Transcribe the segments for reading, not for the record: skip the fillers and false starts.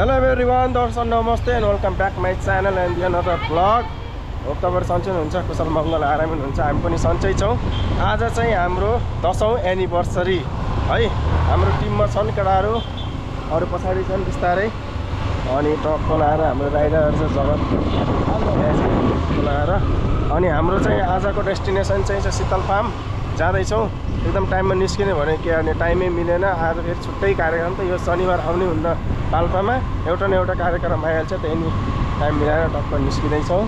Hello everyone, दर्शक नमस्ते and welcome back my channel and another vlog. Hope तपाईहरु सन्चै हुनुहुन्छ, कुशल मङ्गल आरामै हुनुहुन्छ। हामी पनि सन्चै छौं। आज चाहिँ हाम्रो 10औं एनिभर्सरी है। हाम्रो टिममा छन् केटाहरु, अरु पछाडी छन् बिस्तारै। अनि टप लाएर हाम्रो राइडरहरु छ जगत लाएर। अनि हाम्रो चाहिँ आजको डेस्टिनेसन चाहिँ शीतल फार्म जाँदै छौं। एकदम टाइममा निस्किने भने के गर्ने टाइमै मिलेन। आज फेरि छुट्टै कार्यक्रम त यो शनिबार आउने हुन्न पाल्पामा एउटा न एउटा कार्यक्रम आइहाल्छ। त्यही टाइम मिलाएर टक्क निस्किँदै छौं।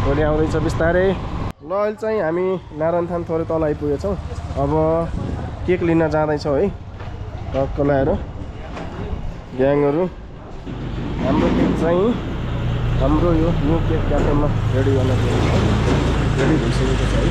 भोलि आउँदैछ बिस्तारै। ल अहिले चाहिँ हामी नारायणथान थोरै तल आइपुगेछौँ। अब केक लिन जाँदैछौँ है। टक्क लाएर ग्याङहरू हाम्रो केक चाहिँ हाम्रो यो न्यू केक क्याफेमा रेडी गर्न रेडी भइसकेको छ है।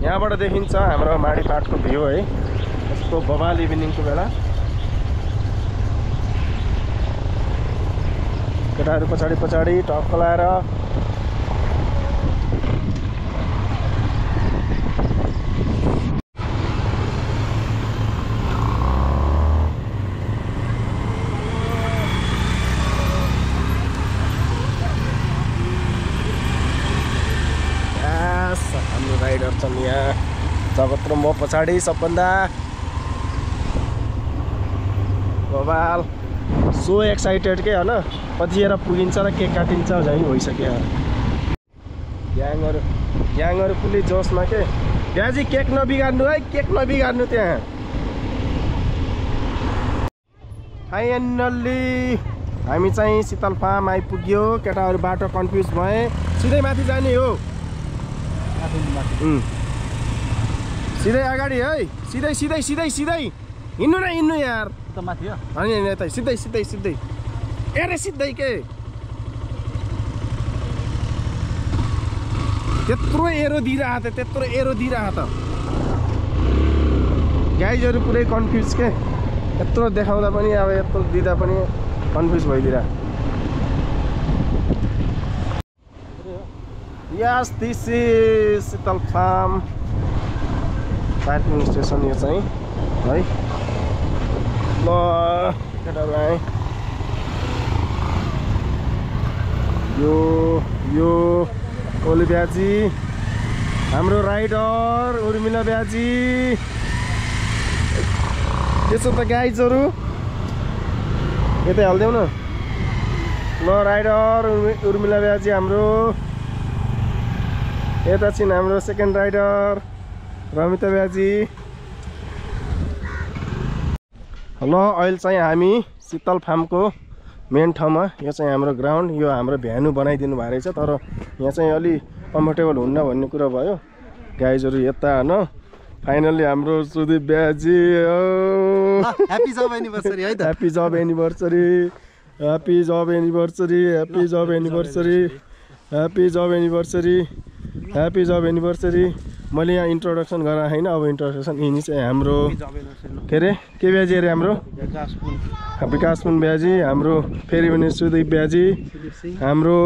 यहाँबाट देखिन्छ हाम्रो माडीपाटको भ्यू है। यस्तो बवाल इभिनिङको बेला। केटाहरू पछाडि पछाडि टक्क लाएर हाम्रो राइडर छन् यहाँ जगत र म पछाडि सबभन्दा बवाल। सो एक्साइटेड के हैन, कतिखेर पुगिन्छ र केक काटिन्छ झै भइसक्यो। ग्याङहरू फुल्ली जोसमा के। ब्याजी केक नबिगार्नु है, केक नबिगार्नु त्यहाँ। फाइनल्ली हामी चाहिँ शीतल फार्म आइपुग्यो। केटाहरू बाटो कन्फ्युज भए। सिधै माथि जाने हो, सिधै अगाडि है। सिधै सिधै सिधै सिधै हिँड्नु न, हिँड्नु यार। माथि हो होइन यता सिधै सिधै सिधै। अरे सिधै के त्यत्रो एरो दिइरहेको त, त्यत्रो एरो दिइरहेको त। गाइजहरू पुरै कन्फ्युज के। यत्रो देखाउँदा पनि अब यत्रो दिँदा पनि कन्फ्युज भइदिएर। Yes this is Sheetal farm parking station. यो चाहिँ है ल केटालाई यो ओली ब्याजी हाम्रो राइडर उर्मिला ब्याजी। त्यसो त गाइजहरू यतै हालिदेऊ न। ल राइडर उर्मिला ब्याजी हाम्रो। यता छिन् हाम्रो सेकेन्ड राइडर रमिता ब्याजी। ल अहिले चाहिँ हामी शीतल फार्मको मेन ठाउँमा। यो चाहिँ हाम्रो ग्राउन्ड। यो हाम्रो भ्यानु बनाइदिनु भएको रहेछ, तर यहाँ चाहिँ अलि कम्फर्टेबल हुन्न भन्ने कुरा भयो। गाइजहरू यता होइन। फाइनल्ली हाम्रो सुदीप ब्याजी। ह्याप्पी जब एनिभर्सरी है त। ह्याप्पी जब एनिभर्सरी, ह्याप्पी जब एनिभर्सरी, ह्याप्पी जब एनिभर्सरी, ह्याप्पी जब एनिभर्सरी, ह्याप्पी जब एनिभर्सरी। मैले यहाँ इन्ट्रोडक्सन गरेँ होइन। अब इन्ट्रोडक्सन यिनी चाहिँ हाम्रो के अरे के ब्याजी अरे हाम्रो विकासपुन ब्याजी। हाम्रो फेरि भने सुदीप ब्याजी, हाम्रो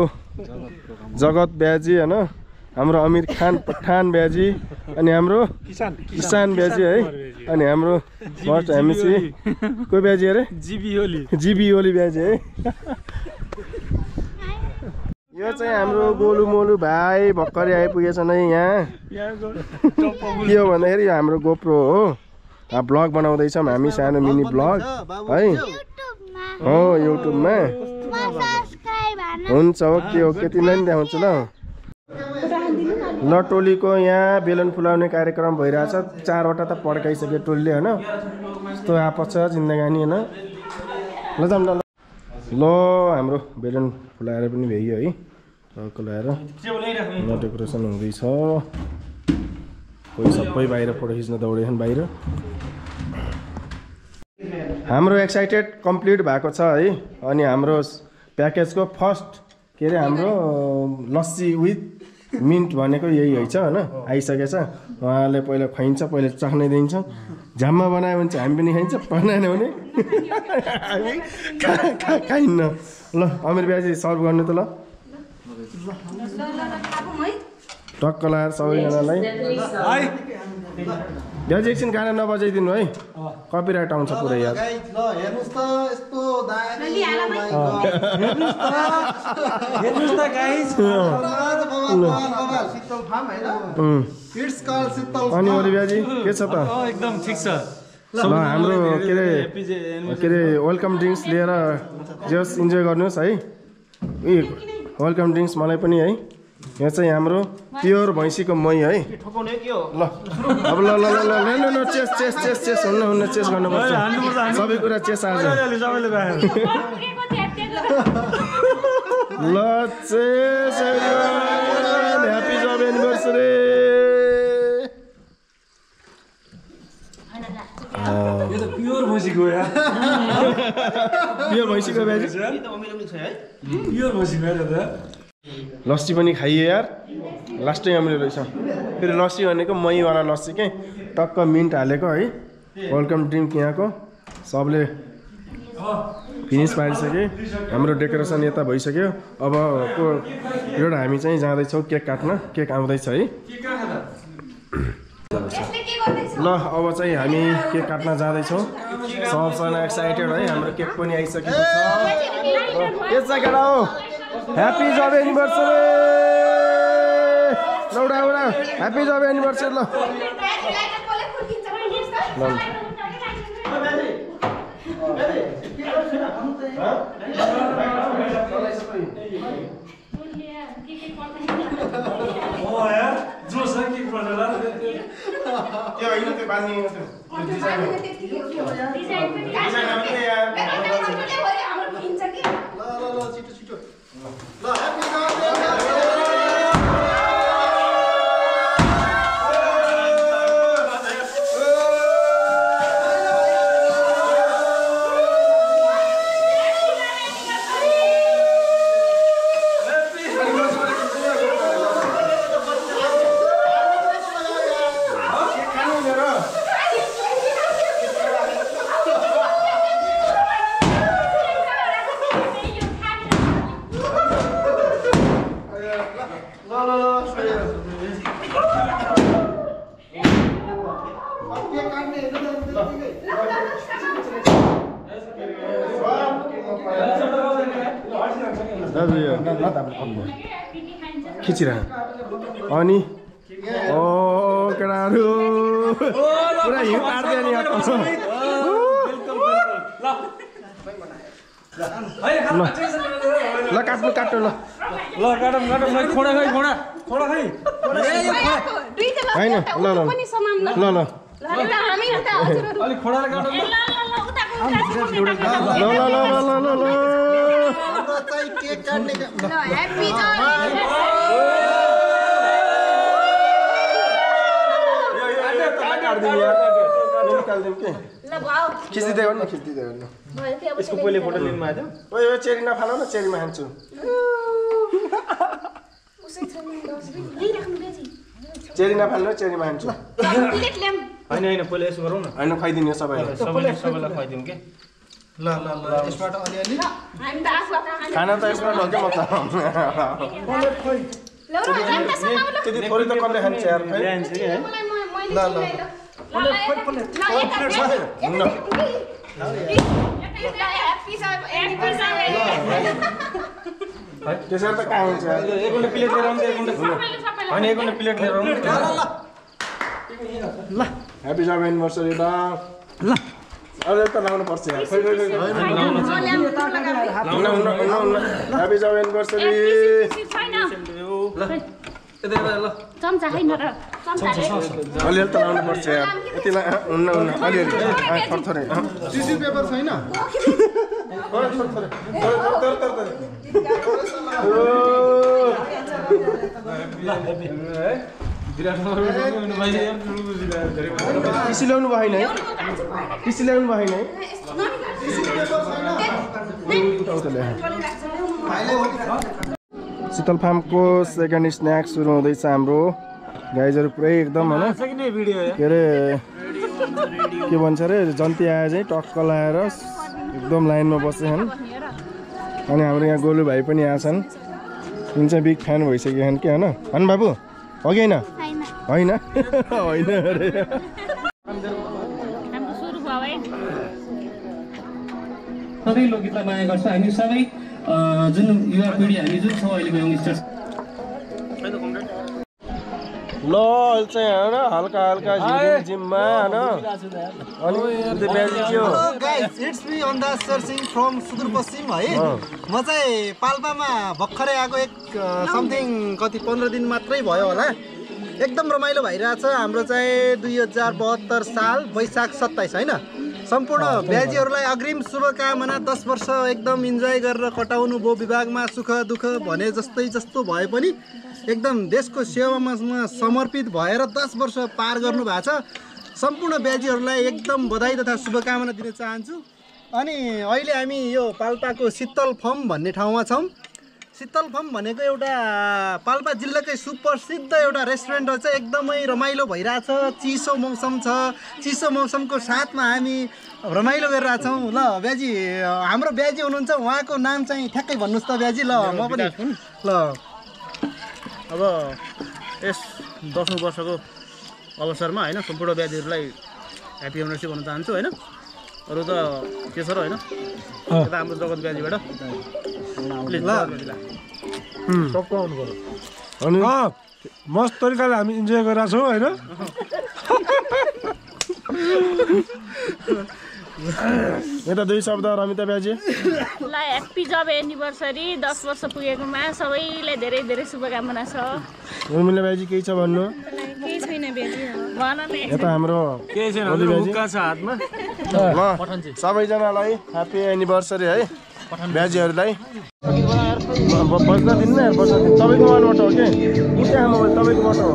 जगत ब्याजी होइन, हाम्रो आमिर खान पठान ब्याजी, अनि हाम्रो किसान ब्याजी है, अनि हाम्रो फर्स्ट एमसी को ब्याजी अरे जिबी ओली ब्याजी है। यो चाहिँ हाम्रो गोलु मोलु भाइ भर्खरै आइपुगेछन् है यहाँ। के हो भन्दाखेरि हाम्रो गोप्रो हो। ब्लग बनाउँदैछौँ हामी, सानो मिनी ब्लग है। हो युट्युबमा हुन्छ। ओके ओके तिमीलाई पनि देखाउँछु ल। ल टोलीको यहाँ बेलुन फुलाउने कार्यक्रम भइरहेछ। 4वटा त पड्काइसक्यो टोलीले होइन। यस्तो आपत छ जिन्दगानी होइन। ल जाऊँ न। ल हाम्रो बेलुन फुलाएर पनि भ्याइयो है। टक्क ल्याएर डेकोरेसन हुँदैछ। कोही सबै बाहिर फोटो खिच्न दौडेछन् बाहिर। हाम्रो एक्साइटेड कम्प्लिट भएको छ है। अनि हाम्रो प्याकेजको फर्स्ट के अरे हाम्रो लस्सी विथ मिन्ट भनेको यही है होइन आइसकेछ उहाँले पहिला खुवाइन्छ पहिला चख्नै दिन्छ झ्याममा बनायो भने चाहिँ हामी पनि खाइन्छ बनाएन भने हामी खाइन्न ल अमिर ब्याजी सर्भ गर्नु त ल टक्क लगाएर सबैजनालाई ब्याजी एकछिन गाना नबजाइदिनु है कपिराइट आउँछ पुरै यार हेर्नुस् त यस्तो अनि अरू ब्याजी के छ त एकदम ठिक छ ल हाम्रो के अरे वेलकम ड्रिङ्क्स लिएर जस इन्जोय गर्नुहोस् है वेलकम ड्रिङ्क्स मलाई पनि है यो चाहिँ हाम्रो प्योर भैँसीको मही है ल अब ल ल ल ल चेस चेस चेस चेस हुन्न चेस गर्नुपर्छ सबै कुरा चेस आज ल चेस ह्याप्पी जब एनिभर्सरी यो त प्योर भैँसीको यार प्योर भैँसीको ब्याजी प्योर भैँसीको यार लस्सी पनि खाइयो यार लास्टै अमिलो रहेछ फेरि लस्सी भनेको महीवाला लस्सी के टक्क मिन्ट हालेको है वेलकम ड्रिङ्क यहाँको सबले फिनिस पारिसक्यो हाम्रो डेकोरेसन यता भइसक्यो अबको एउटा हामी चाहिँ जाँदैछौँ केक काट्न केक आउँदैछ है ल अब चाहिँ हामी केक काट्न जाँदैछौँ सबजना एक्साइटेड है हाम्रो केक पनि आइसकेको छ के छ केटा हो ह्याप्पी जब एनिभर्सरी लौडा उडा ह्याप्पी जब एनिभर्सरी ल खिचिरह अनि ओ केटाहरू पुरा हिउँ पार्दै नि ल काट्नु काट्नु ल ल काटम काटम खै खोडा खै खोडा खोडा खै हैन ल ल ल ल अलि खोडाले काटम ल ल ल ल ल ल चाहिँ केक काट्ने ल ह्याप्पी खिच्दिँदै गर्नु खिच्दिँदै गर्नु यसको पहिले फोटो लिनु भएको थियो यो चेरी नफाल न चेरीमा खान्छु चेरी नफाल्नु चेरीमा खान्छु हैन हैन पहिले यसो गरौँ न होइन खुवाइदिनु सबैलाई सबैलाई खुवाइदिउँ के ल ल ल यसबाट अलिअलि खाना त यसमा हो क्या म त त्यति थोरै त कसले खान्छ यार खै ल्याइन्छ कि है ल ल त्यसरी त कहाँ हुन्छ एकवटा प्लेट लिएर आउनु हैन एकवटा प्लेट लिएर आउनु ल ह्याप्पी जब एनिभर्सरी ल ल अझै त लाउनु पर्छ यार ह्याप्पी जब एनिभर्सरी चम्चा छैन र अलिअलि त लाउनु पर्छ यार यति हुन्न हुन्न अलिअलि थरथरै टिस्यु पेपर छैन टिसी ल्याउनु भएन है टिसी ल्याउनु भएन है शीतल फार्मको सेकेन्ड स्न्याक सुरु हुँदैछ हाम्रो गाइजहरू पुरै एकदम होइन के अरे के भन्छ अरे जन्ती आए चाहिँ टक्क लाएर एकदम लाइनमा बसेछन् अनि हाम्रो यहाँ गोलु भाइ पनि आएछन् उनी चाहिँ बिग फ्यान भइसकेछन् कि होइन बाबु हो कि होइन होइन होइन अरे सबै लोकगीतलाई माया गर्छ हामी सबै जुन युवा पिँढी हामी जुन छौँ अहिलेको यङ्गस्टर्स ल अहिले चाहिँ होइन हल्का हल्का जिममा होइन अनि ब्याजी के हो guys it's me Andajar Singh from Sudurpashchim है म चाहिँ पाल्पामा भर्खरै आएको समथिङ कति 15 दिन मात्रै भयो होला एकदम रमाइलो भइरहेछ हाम्रो चाहिँ 2072 साल वैशाख 27 होइन सम्पूर्ण ब्याजीहरूलाई अग्रिम शुभकामना 10 वर्ष एकदम इन्जोय गरेर कटाउनु भयो विभागमा सुख दुःख भने जस्तो भए पनि एकदम देशको सेवामा समर्पित भएर 10 वर्ष पार गर्नु भएको छ सम्पूर्ण ब्याजीहरूलाई एकदम बधाई तथा शुभकामना दिन चाहन्छु अनि अहिले हामी यो पाल्पाको शीतल फार्म भन्ने ठाउँमा छौँ शीतल फार्म भनेको एउटा पाल्पा जिल्लाकै सुप्रसिद्ध एउटा रेस्टुरेन्ट हो चाहिँ एकदमै रमाइलो भइरहेछ चिसो मौसम छ चिसो मौसमको साथमा हामी रमाइलो गरिरहेछौँ ल ब्याजी हाम्रो ब्याजी हुनुहुन्छ उहाँको नाम चाहिँ ठ्याक्कै भन्नुहोस् त ब्याजी ल म पनि ल अब यस 10औं वर्षको अवसरमा होइन सम्पूर्ण ब्याजीहरूलाई ह्याप्पी एनिभर्सरी भन्न चाहन्छु होइन अरू त के छ र होइन यता हाम्रो जगत ब्याजीबाट सबको आउनु पर्यो अनि मस्त तरिकाले हामी इन्जोय गरिरहेको छौँ होइन यता दुई शब्द रमिता ब्याजी ल ह्याप्पी जब एनिभर्सरी 10 वर्ष पुगेकोमा सबैलाई धेरै धेरै शुभकामना छ उर्मिला ब्याजी केही छ भन्नु केही छैन बेजी भन न यता हाम्रो केही छैन हुक्का छ हातमा ल सबैजनालाई ह्याप्पी एनिभर्सरी है ब्याजीहरूलाई बस्न दिन्न बस्न दिनु तपाईँको मोबाइलबाट हो कि त्यहाँ मोबाइल तपाईँकोबाट हो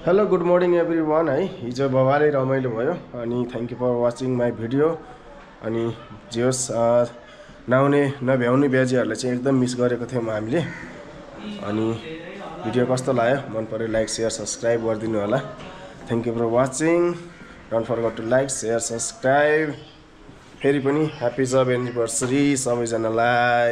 hello good morning everyone है हिजो बबाले रमाइलो भयो अनि thank you for watching my video अनि जे होस् नआउने नभ्याउने ब्याजीहरूलाई चाहिँ एकदम मिस गरेको थियौँ हामीले अनि भिडियो कस्तो लाग्यो मन पऱ्यो लाइक सेयर सब्सक्राइब गरिदिनु होला thank you for watching don't forget to like share subscribe फेरि पनि ह्याप्पी जब एनिभर्सरी सबैजनालाई